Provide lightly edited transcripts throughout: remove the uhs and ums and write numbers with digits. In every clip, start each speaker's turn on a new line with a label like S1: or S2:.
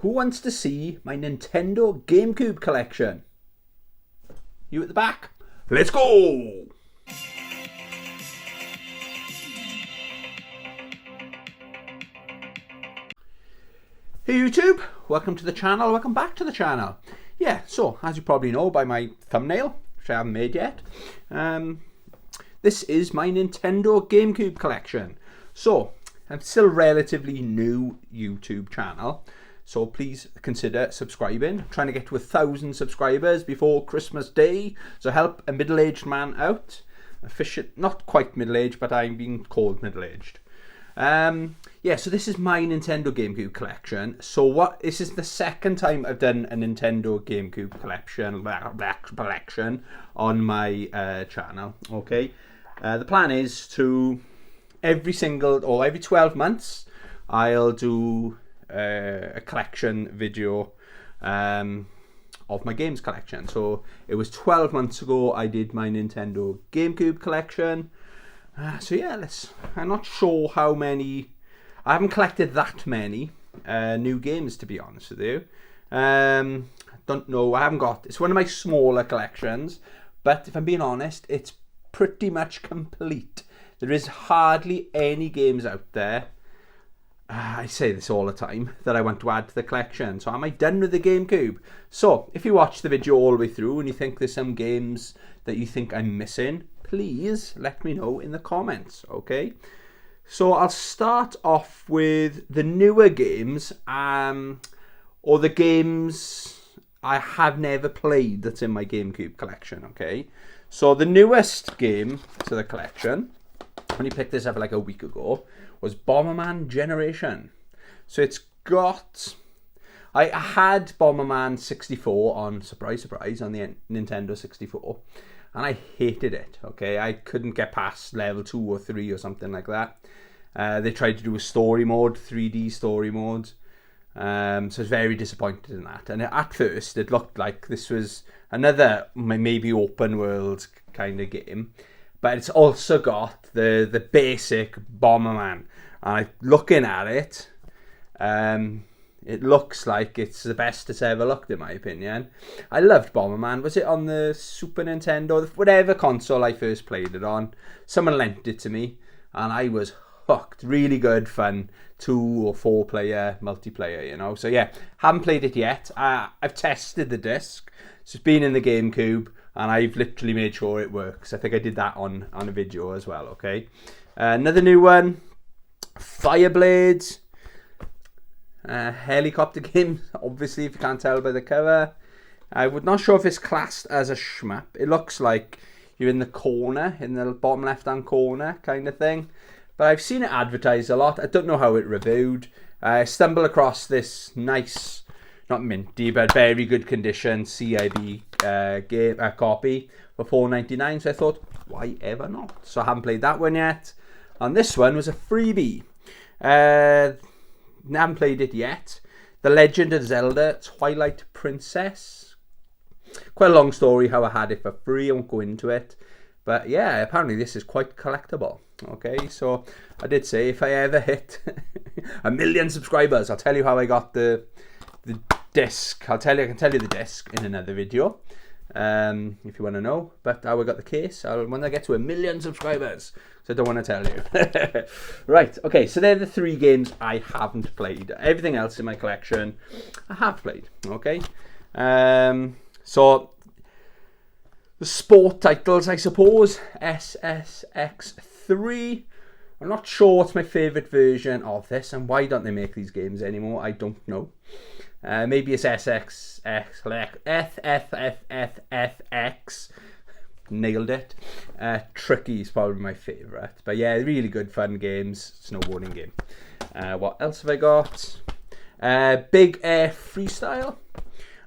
S1: Who wants to see my Nintendo GameCube collection? You at the back? Let's go! Hey YouTube, welcome to the channel, welcome back to the channel. Yeah, so as you probably know by my thumbnail, which I haven't made yet, this is my Nintendo GameCube collection. So, I'm still relatively new YouTube channel, so please consider subscribing. I'm trying to get to 1,000 subscribers before Christmas Day, so help a middle-aged man out. Not quite middle-aged, but I'm being called middle-aged. Yeah, so this is my Nintendo GameCube collection. So this is the second time I've done a Nintendo GameCube collection on my channel. Okay, the plan is to every 12 months I'll do a collection video of my games collection. So it was 12 months ago I did my Nintendo GameCube collection. So yeah, I'm not sure how many. I haven't collected that many new games, to be honest with you. Don't know. I haven't got. It's one of my smaller collections, but if I'm being honest, it's pretty much complete. There is hardly any games out there. I say this all the time, that I want to add to the collection. So am I done with the GameCube? So if you watch the video all the way through and you think there's some games that you think I'm missing, please let me know in the comments, okay? So I'll start off with the newer games, or the games I have never played that's in my GameCube collection, okay? So the newest game to the collection, I only picked this up like a week ago, was Bomberman Generation. So it's got... I had Bomberman 64 on, surprise, surprise, on the Nintendo 64. And I hated it, okay? I couldn't get past level 2 or 3 or something like that. They tried to do a story mode, 3D story mode. So I was very disappointed in that. And at first, it looked like this was another maybe open world kind of game. But it's also got the basic Bomberman. And looking at it, it looks like it's the best it's ever looked, in my opinion. I loved Bomberman. Was it on the Super Nintendo? Whatever console I first played it on. Someone lent it to me, and I was hooked. Really good fun. 2 or 4 player multiplayer, you know. So yeah, haven't played it yet. I've tested the disc. So it's been in the GameCube, and I've literally made sure it works. I think I did that on a video as well, okay. Another new one, Fireblades. Helicopter game, obviously, if you can't tell by the cover. I'm not sure if it's classed as a shmup. It looks like you're in the corner, in the bottom left-hand corner kind of thing. But I've seen it advertised a lot. I don't know how it reviewed. I stumbled across this nice, not minty, but very good condition CIB copy for $4.99. So I thought, why ever not? So I haven't played that one yet. And this one was a freebie. I haven't played it yet. The Legend of Zelda Twilight Princess. Quite a long story how I had it for free. I won't go into it. But yeah, apparently this is quite collectible. Okay, so I did say if I ever hit 1 million subscribers, I'll tell you how I got the disc. I can tell you the disc in another video. If you want to know. But how I got the case, when I get to 1 million subscribers. So I don't want to tell you. Right, okay, so they're the 3 games I haven't played. Everything else in my collection, I have played, okay? So, the sport titles, I suppose, SSX3. I'm not sure what's my favourite version of this, and why don't they make these games anymore? I don't know. Maybe it's FFFFX. Nailed it. Tricky is probably my favourite. But yeah, really good fun games. Snowboarding game. What else have I got? Big Air Freestyle.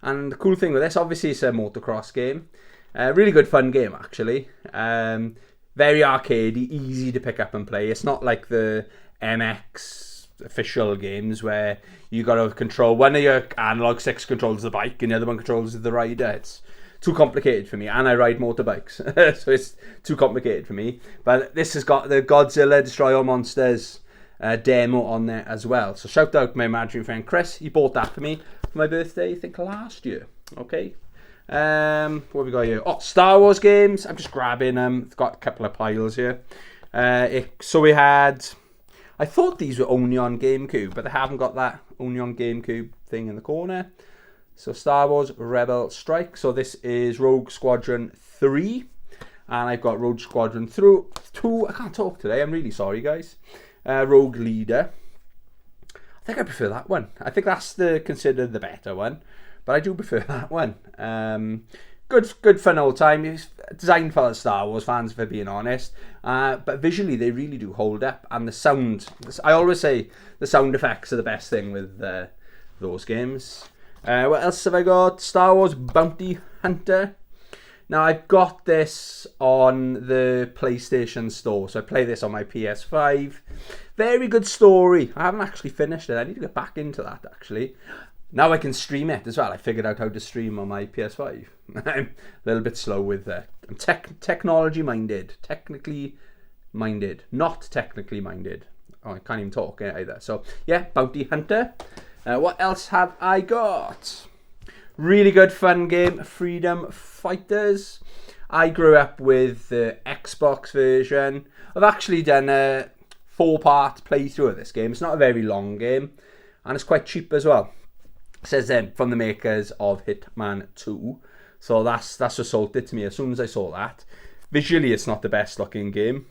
S1: And the cool thing with this, obviously it's a motocross game. Really good fun game actually. Very arcadey, easy to pick up and play. It's not like the MX official games where you got to control one of your analog sticks controls the bike and the other one controls the rider. It's too complicated for me, and I ride motorbikes, so it's too complicated for me. But this has got the Godzilla Destroy All Monsters demo on there as well. So shout out to my imaginary friend Chris. He bought that for me for my birthday, I think last year. Okay. What have we got here? Oh, Star Wars games. I'm just grabbing them. I've got a couple of piles here. So we had... I thought these were only on GameCube, but they haven't got that only on GameCube thing in the corner. So Star Wars Rebel Strike. So this is Rogue Squadron 3. And I've got Rogue Squadron 2. I can't talk today. I'm really sorry, guys. Rogue Leader. I think I prefer that one. I think that's considered the better one. But I do prefer that one. Good fun old time. It's designed for Star Wars fans, for being honest. But visually, they really do hold up. And the sound, I always say the sound effects are the best thing with those games. What else have I got? Star Wars Bounty Hunter. Now, I've got this on the PlayStation Store. So I play this on my PS5. Very good story. I haven't actually finished it. I need to get back into that, actually. Now I can stream it as well. I figured out how to stream on my PS5. I'm a little bit slow with that. I'm technology minded. Technically minded. Not technically minded. Oh, I can't even talk either. So, yeah, Bounty Hunter. What else have I got? Really good fun game, Freedom Fighters. I grew up with the Xbox version. I've actually done a 4-part playthrough of this game. It's not a very long game. And it's quite cheap as well. It says from the makers of Hitman 2. So that's what sold it to me as soon as I saw that. Visually, it's not the best looking game.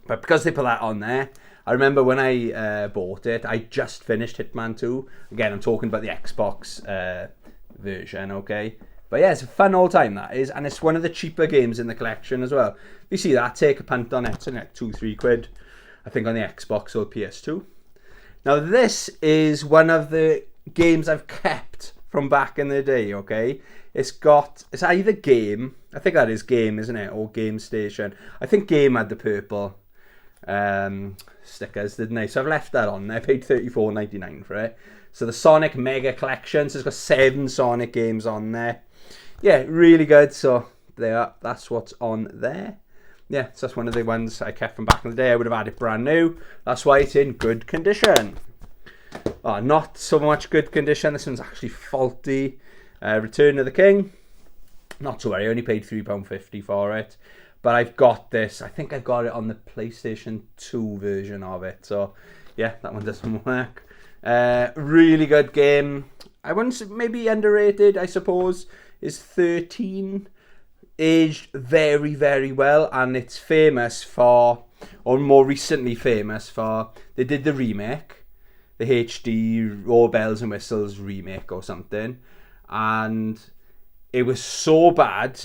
S1: But because they put that on there, I remember when I bought it, I just finished Hitman 2. Again, I'm talking about the Xbox version, okay? But yeah, it's a fun old time, that is. And it's one of the cheaper games in the collection as well. If you see that, take a punt on it. It's like 2-3 quid, I think, on the Xbox or PS2. Now, this is one of the games I've kept from back in the day, okay? It's either Game, I think that is Game, isn't it? Or Game Station. I think Game had the purple stickers, didn't they? So I've left that on there. I paid $34.99 for it. So the Sonic Mega Collection, so it's got 7 Sonic games on there. Yeah, really good. So there, that's what's on there. Yeah, so that's one of the ones I kept from back in the day. I would have had it brand new. That's why it's in good condition. Oh, not so much good condition. This one's actually faulty. Return of the King. Not to worry, I only paid £3.50 for it. But I've got this. I think I've got it on the PlayStation 2 version of it. So, yeah, that one doesn't work. Really good game. I wouldn't say, maybe underrated, I suppose. Is 13. Aged very, very well. And it's famous for, or more recently famous for, they did the remake. The HD All Bells and Whistles remake or something. And it was so bad.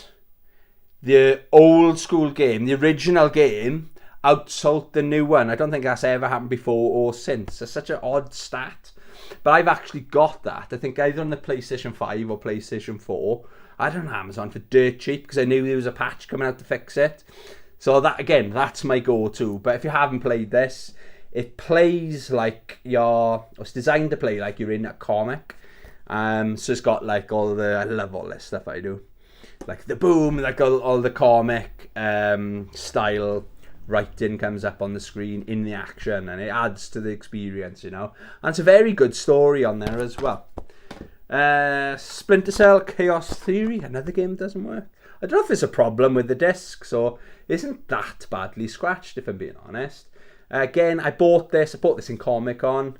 S1: The old school game, the original game, outsold the new one. I don't think that's ever happened before or since. It's such an odd stat. But I've actually got that. I think either on the PlayStation 5 or PlayStation 4. I don't know, Amazon for dirt cheap because I knew there was a patch coming out to fix it. So that, again, that's my go-to. But if you haven't played this, it plays like it's designed to play like you're in a comic. So it's got like I love all this stuff I do. Like the boom, like all the comic style writing comes up on the screen in the action, and it adds to the experience, you know. And it's a very good story on there as well. Splinter Cell Chaos Theory, another game that doesn't work. I don't know if it's a problem with the discs or isn't that badly scratched, if I'm being honest. Again, I bought this in Comic-Con,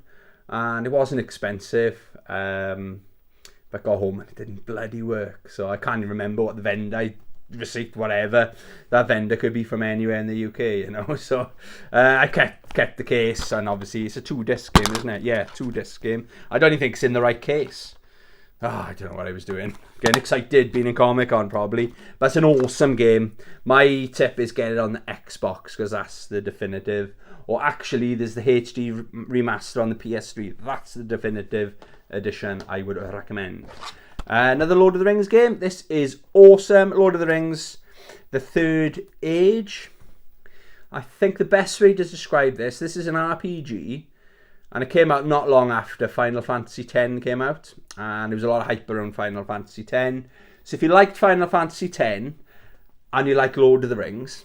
S1: and it wasn't expensive. But I got home and it didn't bloody work. So I can't even remember what the vendor, receipt, whatever, that vendor could be from anywhere in the UK, you know. So I kept the case, and obviously it's a 2-disc game, isn't it? Yeah, 2-disc game. I don't even think it's in the right case. I don't know what I was doing. Getting excited, being in Comic-Con probably. But it's an awesome game. My tip is get it on the Xbox, because that's the definitive. Or actually, there's the HD remaster on the PS3. That's the definitive edition I would recommend. Another Lord of the Rings game. This is awesome. Lord of the Rings, The Third Age. I think the best way to describe this is an RPG. And it came out not long after Final Fantasy X came out. And there was a lot of hype around Final Fantasy X. So if you liked Final Fantasy X and you like Lord of the Rings,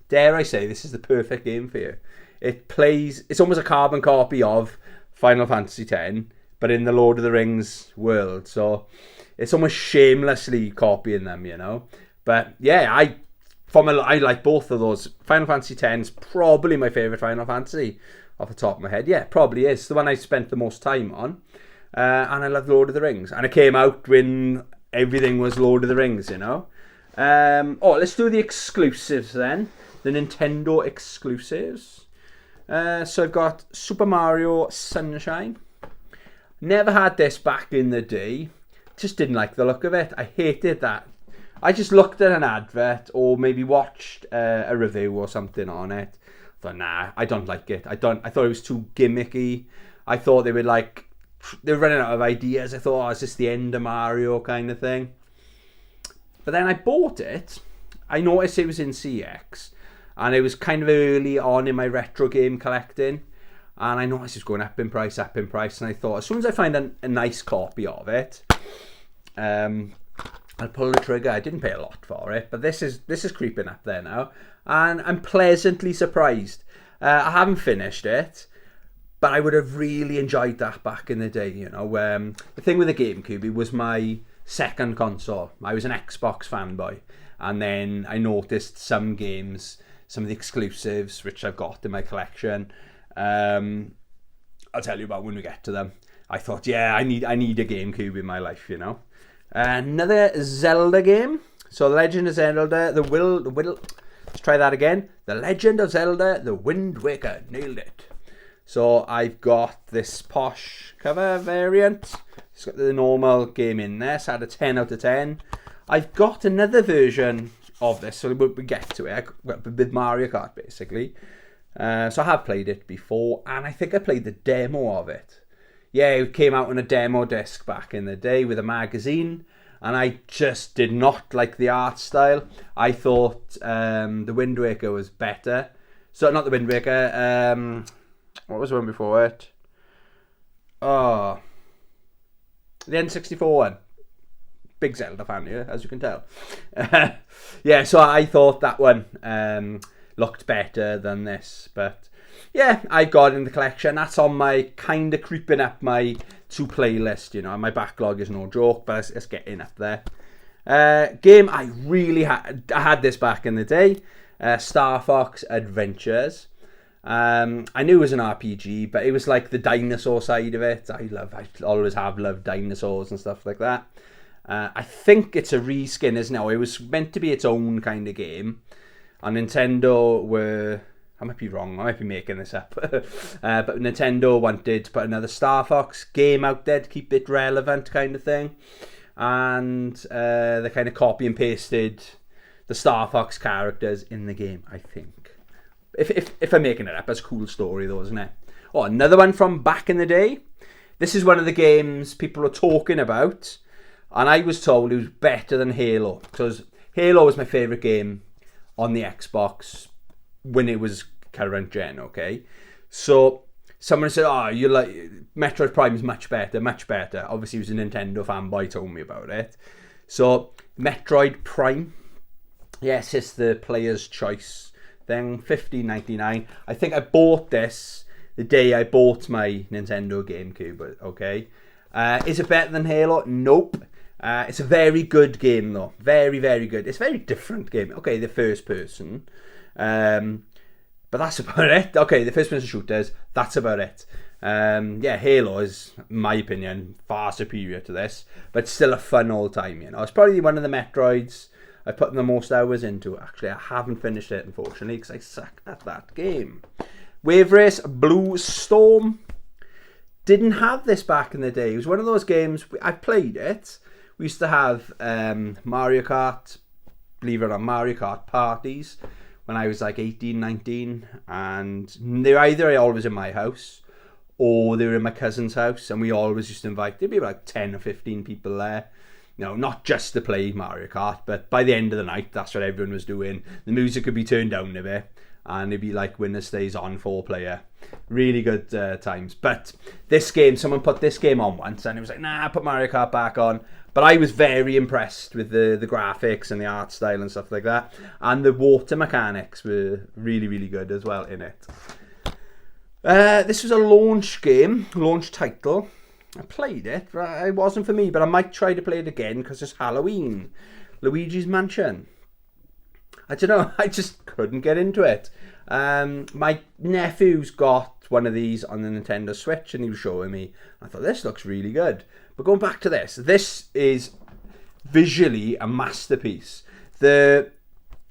S1: dare I say, this is the perfect game for you. it plays, it's almost a carbon copy of Final Fantasy X, but in the Lord of the Rings world. So it's almost shamelessly copying them, you know. But yeah, I like both of those. Final Fantasy X is probably my favourite Final Fantasy off the top of my head. Yeah, probably is. The one I spent the most time on. And I love Lord of the Rings. And it came out when everything was Lord of the Rings, you know. Let's do the exclusives then. The Nintendo exclusives. So I've got Super Mario Sunshine. Never had this back in the day. Just didn't like the look of it. I hated that. I just looked at an advert or maybe watched a review or something on it. I thought, nah, I don't like it. I thought it was too gimmicky. I thought they were running out of ideas. I thought, is this the end of Mario kind of thing? But then I bought it. I noticed it was in CX. And it was kind of early on in my retro game collecting. And I noticed it was going up in price. And I thought, as soon as I find a nice copy of it, I'll pull the trigger. I didn't pay a lot for it, but this is creeping up there now. And I'm pleasantly surprised. I haven't finished it, but I would have really enjoyed that back in the day, you know. The thing with the GameCube, it was my second console. I was an Xbox fanboy. And then I noticed some games, some of the exclusives, which I've got in my collection. I'll tell you about when we get to them. I thought, yeah, I need a GameCube in my life, you know. Another Zelda game. So Legend of Zelda, let's try that again. The Legend of Zelda, The Wind Waker. Nailed it. So I've got this posh cover variant. It's got the normal game in there. So I had a 10 out of 10. I've got another version of this, so we get to it, with Mario Kart basically. So I have played it before, and I think I played the demo of it. Yeah, it came out on a demo disc back in the day with a magazine, and I just did not like the art style. I thought the Wind Waker was better. So, not the Wind Waker, what was the one before it? Oh, the N64 one. Big Zelda fan here, as you can tell. Yeah, so I thought that one looked better than this, but yeah, I've got it in the collection. That's on my kind of creeping up my to playlist, you know. My backlog is no joke, but it's getting up there. Game I really had. I had this back in the day. Star Fox Adventures. I knew it was an RPG, but it was like the dinosaur side of it. I always have loved dinosaurs and stuff like that. I think it's a reskin, isn't it? It was meant to be its own kind of game. And Nintendo were... I might be wrong. I might be making this up. But Nintendo wanted to put another Star Fox game out there to keep it relevant kind of thing. And they kind of copy and pasted the Star Fox characters in the game, I think. If I'm making it up, that's a cool story though, isn't it? Oh, another one from back in the day. This is one of the games people are talking about. And I was told it was better than Halo. Because Halo was my favourite game on the Xbox when it was current gen, okay? So someone said, oh, you like Metroid Prime is much better. Obviously, he was a Nintendo fanboy, told me about it. So Metroid Prime, yes, it's the player's choice thing, $15.99. I think I bought this the day I bought my Nintendo GameCube, okay? Is it better than Halo? Nope. It's a very good game though. Very, very good. It's a very different game. Okay, the first person. But that's about it. Okay, the first person shooters, that's about it. Yeah, Halo is, in my opinion, far superior to this. But still a fun old time, you know. It's probably one of the Metroids I put the most hours into. Actually, I haven't finished it, unfortunately, because I suck at that game. Wave Race Blue Storm. Didn't have this back in the day. It was one of those games, I played it. We used to have Mario Kart, believe it or not, Mario Kart parties when I was like 18, 19. And they were either always in my house or they were in my cousin's house. And we always used to invite, there'd be like 10 or 15 people there. You know, not just to play Mario Kart, but by the end of the night, that's what everyone was doing. The music could be turned down a bit. And it'd be like Winner Stays On 4-player. Really good times. But this game, someone put this game on once and it was like, nah, put Mario Kart back on. But I was very impressed with the graphics and the art style and stuff like that. And the water mechanics were really, really good as well in it. This was a launch game, launch title. I played it, but it wasn't for me, but I might try to play it again because it's Halloween. Luigi's Mansion. I don't know, I just couldn't get into it. My nephew's got one of these on the Nintendo Switch and he was showing me. I thought, this looks really good. But going back to this is visually a masterpiece. The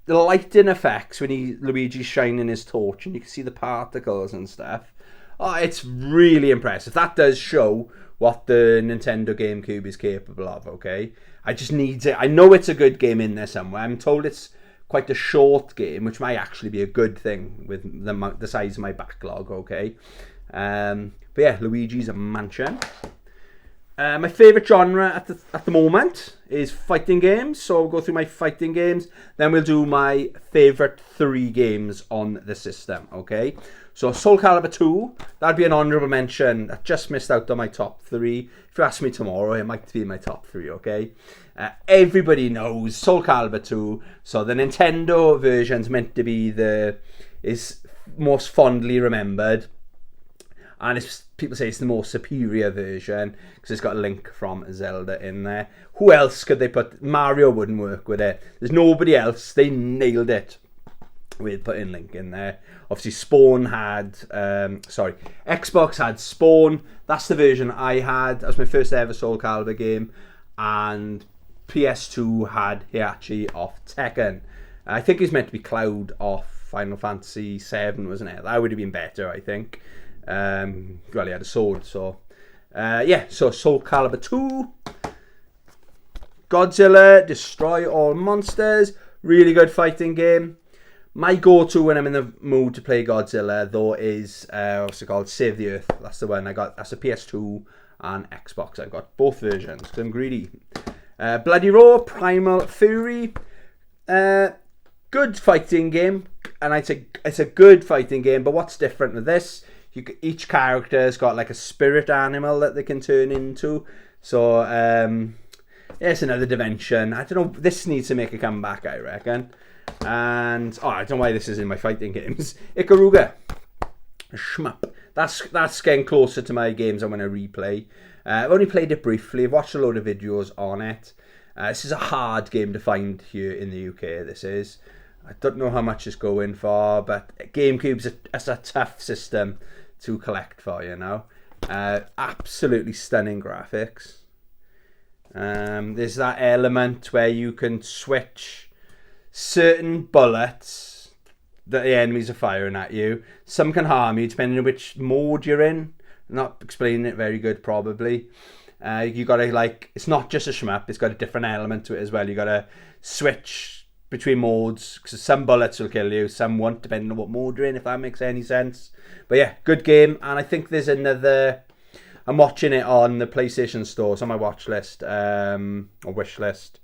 S1: lighting effects when Luigi's shining his torch and you can see the particles and stuff. Oh, it's really impressive. That does show what the Nintendo GameCube is capable of, okay? I just need it. I know it's a good game in there somewhere. I'm told it's quite a short game, which might actually be a good thing with the size of my backlog, okay? But yeah, Luigi's Mansion. My favourite genre at the moment is fighting games. So I'll go through my fighting games. Then we'll do my favourite 3 games on the system, okay? So Soul Calibur 2, that'd be an honourable mention. I just missed out on my top 3. If you ask me tomorrow, it might be my top 3, okay? Everybody knows Soul Calibur 2. So the Nintendo version's meant to be is most fondly remembered. And people say it's the more superior version because it's got a Link from Zelda in there. Who else could they put? Mario wouldn't work with it. There's nobody else. They nailed it with putting Link in there. Obviously, Xbox had Spawn. That's the version I had. That was my first ever Soul Calibur game. And PS2 had Heihachi off Tekken. I think it's meant to be Cloud off Final Fantasy VII, wasn't it? That would have been better, I think. Well, he had a sword, so yeah, so Soul Calibur 2. Godzilla, Destroy All Monsters, really good fighting game. My go-to when I'm in the mood to play Godzilla, though, is what's it called? Save the Earth. That's the one I got. That's a PS2 and Xbox. I've got both versions because I'm greedy. Bloody Roar, Primal Fury, good fighting game, and I'd say it's a good fighting game. But what's different with this? Each character's got like a spirit animal that they can turn into. So it's another dimension. I don't know. This needs to make a comeback, I reckon. And I don't know why this is in my fighting games. Ikaruga, shmup. That's getting closer to my games I want to replay. I've only played it briefly. I've watched a load of videos on it. This is a hard game to find here in the UK. This is. I don't know how much it's going for, but GameCube's a tough system to collect for, you know. Absolutely stunning graphics. There's that element where you can switch certain bullets that the enemies are firing at you. Some can harm you depending on which mode you're in. I'm not explaining it very good, probably. You gotta, like, it's not just a shmup, it's got a different element to it as well. You gotta switch between modes because some bullets will kill you, some won't, depending on what mode you're in, if that makes any sense. But yeah, good game. And I think there's another, I'm watching it on the PlayStation Store. It's on my watch list, or wish list.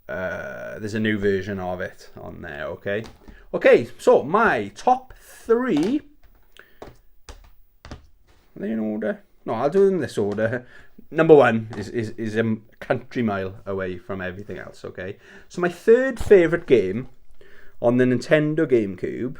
S1: There's a new version of it on there, okay? Okay, so my top 3. Are they in order? No, I'll do them in this order. Number 1 is a country mile away from everything else, okay? So my third favourite game on the Nintendo GameCube,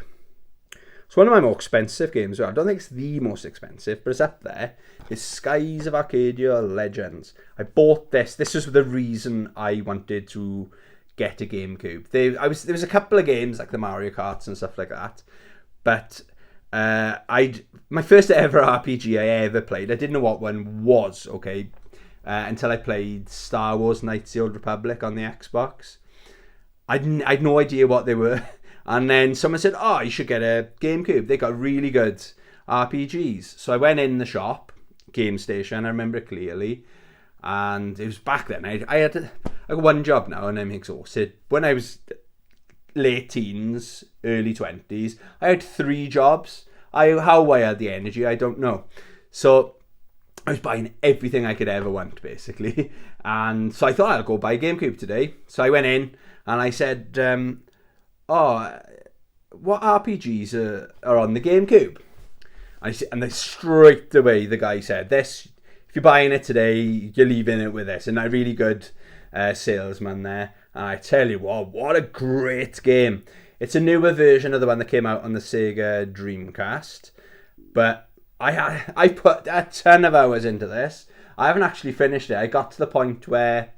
S1: it's one of my more expensive games. I don't think it's the most expensive, but it's up there. It's Skies of Arcadia Legends. I bought this. This was the reason I wanted to get a GameCube. There was a couple of games like the Mario Karts and stuff like that, but my first ever RPG I ever played, I didn't know what one was, okay, until I played Star Wars Knights of the Old Republic on the Xbox. I had no idea what they were. And then someone said, you should get a GameCube. They got really good RPGs. So I went in the shop, Game Station, I remember it clearly. And it was back then. I got one job now and I'm exhausted. When I was late teens, early 20s, I had 3 jobs. How I had the energy, I don't know. So I was buying everything I could ever want, basically. And so I thought I'll go buy a GameCube today. So I went in and I said, what RPGs are on the GameCube? And then straight away the guy said, this, if you're buying it today, you're leaving it with this. And a really good salesman there. And I tell you what a great game. It's a newer version of the one that came out on the Sega Dreamcast. But I put a ton of hours into this. I haven't actually finished it. I got to the point where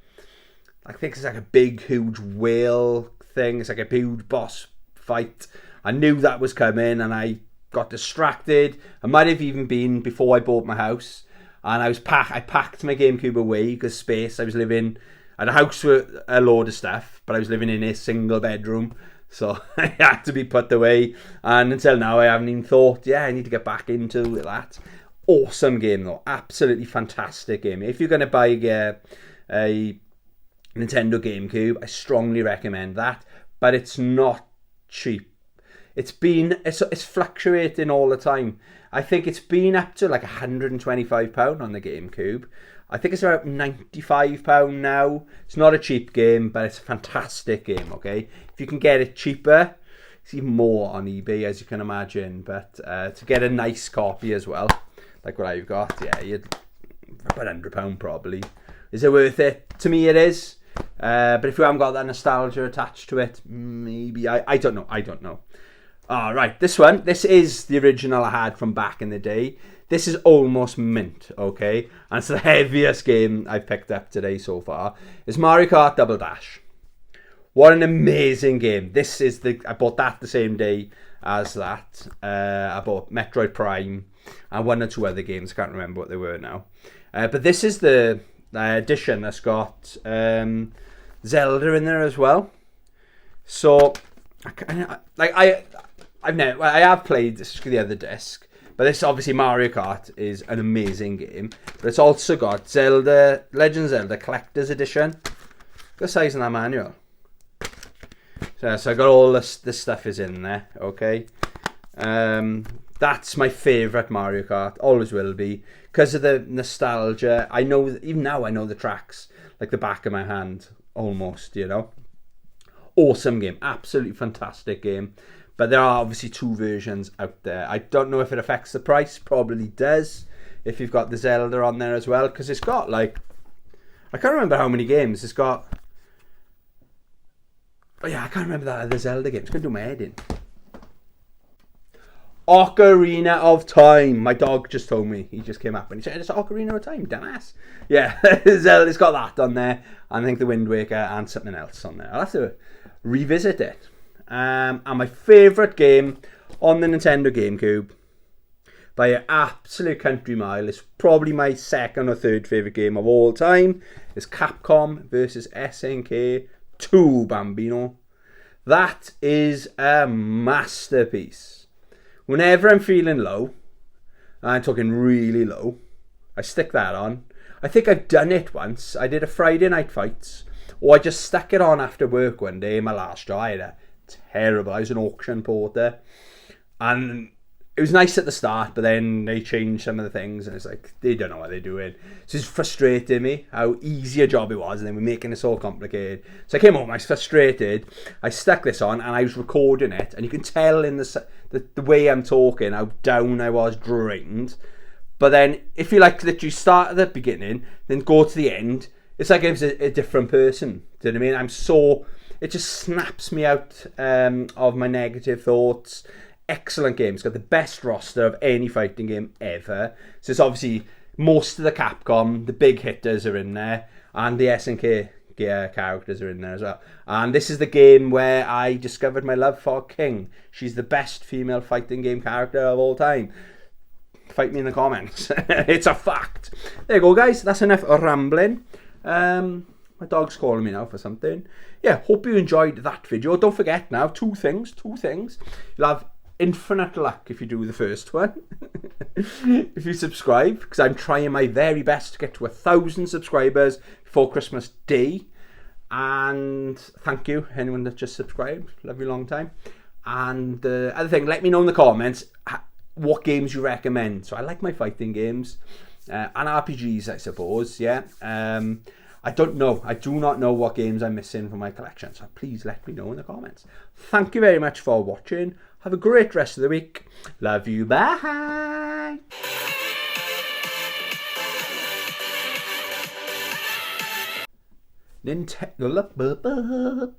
S1: I think it's like a big, huge whale thing. It's like a huge boss fight. I knew that was coming, and I got distracted. It might have even been before I bought my house. And I packed my GameCube away because space. I was living at a house with a load of stuff, but I was living in a single bedroom. So I had to be put away. And until now, I haven't even thought, yeah, I need to get back into that. Awesome game, though. Absolutely fantastic game. If you're going to buy a Nintendo GameCube, I strongly recommend that. But it's not cheap. It's fluctuating all the time. I think it's been up to like £125 on the GameCube. I think it's about £95 now. It's not a cheap game, but it's a fantastic game, okay? If you can get it cheaper, it's even more on eBay, as you can imagine. But to get a nice copy as well, like what I've got, yeah, you'd about £100 probably. Is it worth it? To me, it is. But if you haven't got that nostalgia attached to it, maybe. I don't know. All right, this is the original I had from back in the day. This is almost mint, okay? And it's the heaviest game I've picked up today so far. It's Mario Kart Double Dash. What an amazing game. I bought that the same day as that. I bought Metroid Prime and one or two other games. I can't remember what they were now. But this is the edition that's got Zelda in there as well. So, I have played this the other disc, but this obviously Mario Kart is an amazing game. But it's also got Zelda, Legend of Zelda Collector's Edition. Look at the size of that manual. So I got all this stuff is in there, okay? That's my favourite Mario Kart, always will be, because of the nostalgia. I know, even now I know the tracks like the back of my hand, almost, you know? Awesome game, absolutely fantastic game. But there are obviously two versions out there. I don't know if it affects the price. Probably does. If you've got the Zelda on there as well. Because it's got like... I can't remember how many games. It's got... Oh yeah, I can't remember that other Zelda game. It's going to do my head in. Ocarina of Time. My dog just told me. He just came up and he said, it's Ocarina of Time, dumbass. Yeah, Zelda's got that on there. I think the Wind Waker and something else on there. I'll have to revisit it. And my favourite game on the Nintendo GameCube by an absolute country mile, is probably my second or third favourite game of all time, is Capcom versus SNK 2 Bambino. That is a masterpiece. Whenever I'm feeling low, I'm talking really low, I stick that on. I think I've done it once. I did a Friday Night Fights, or I just stuck it on after work one day in my last job. I had a terrible. I was an auction porter, and it was nice at the start, but then they changed some of the things, and it's like they don't know what they're doing. So it's frustrating me how easy a job it was, and then we're making it so complicated. So I came home, I was frustrated. I stuck this on, and I was recording it, and you can tell in the way I'm talking how down I was, drained. But then if you like literally start at the beginning, then go to the end, it's like it was a different person. Do you know what I mean? It just snaps me out of my negative thoughts. Excellent game. It's got the best roster of any fighting game ever. So it's obviously most of the Capcom, the big hitters are in there, and the SNK characters are in there as well. And this is the game where I discovered my love for King. She's the best female fighting game character of all time. Fight me in the comments. It's a fact. There you go, guys. That's enough rambling. My dog's calling me now for something. Yeah, hope you enjoyed that video. Don't forget now, two things. You'll have infinite luck if you do the first one. If you subscribe, because I'm trying my very best to get to 1,000 subscribers before Christmas Day. And thank you, anyone that just subscribed. Love you a long time. And the other thing, let me know in the comments what games you recommend. So I like my fighting games and RPGs, I suppose. Yeah. I don't know. I do not know what games I'm missing from my collection. So please let me know in the comments. Thank you very much for watching. Have a great rest of the week. Love you. Bye. Nintendo.